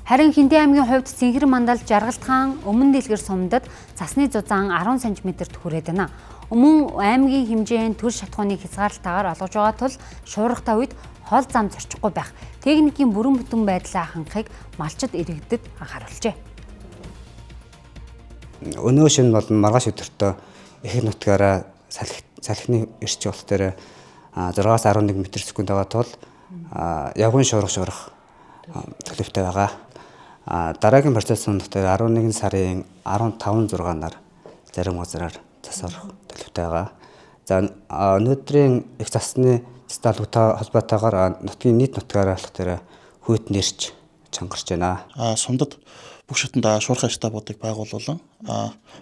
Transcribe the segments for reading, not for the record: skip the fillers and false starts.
Харин Хинди аймгийн хувьд Цэнхэр мандал Жаргалтхан өмнө дэлгэр сумдад цасны зузаан 10 см-т хүрээд байна. Өмнө аймгийн хэмжээнд төр шатхууны хязгаарлалтаагаар олгож байгаа тул шуургатай үед хол зам зорчихгүй байх техникийн бүрэн бүтэн байдлаа хангахыг малчид иргэдэд анхааруулжээ. Өнөө шөнө бол маргааш өдөртөө их нутгаараа салхины эрч уулт дээр 6-аас 11 м/сек байгаа тул явган шуурах төлөвтэй байгаа. Дараагийн процессын дотор 11 сарын 15-6-наар зарим газраар цас орох төлөвтэй байгаа. За өнөөдрийн их засны статутай холбоотойгоор нутгийн нийт нутгаараа болох дээр хүйтэн ирч чангарч байна. Сумдад бүх шатанда шуурхай штабуудыг байгуулуулан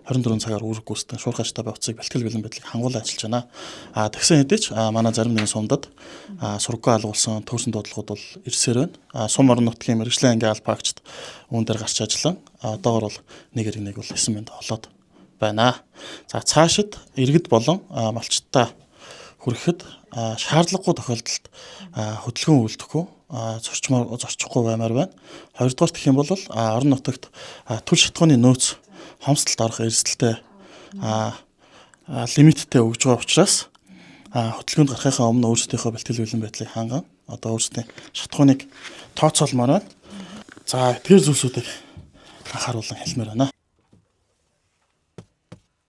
24 цагаар үүрэг гүйцэтгэн шуурхай штабын утсыг бэлтгэл бэлэн байдлыг хангуулан ажиллаж байна. Тэгсэн хэдий ч манай зарим нэгэн сумдад сургаггүй алгуулсан төвсөн дуудлагууд бол ирсээр байна. Сум орон нутгийн мэргэжлийн ангийн албаагчид үүн дээр гарч ажиллан одоогор бол нэг иргэнийг бол 9 мэнд олоод байна. За цаашид иргэд болон малчтаа хүрэхэд шаардлагагүй тохиолдолд хөдөлгөөн үйлдэхгүй зорчихгүй баймаар байна. Хоёрдугаар гэх юм бол орон нутагт түл шатхууны нөөц хомсдолд орох эрсдэлтэй лимиттэй өгж байгаа учраас хөдөлгөөнд гарахынхаа өмнө өөрсдийнхөө бэлтгэл бэлэн байдлыг ханган одоо өөрсдийн шатхууныг тооцоолмоор байна. За эдгээр зүйлсүүдийг анхааруулan хэлмээр байна.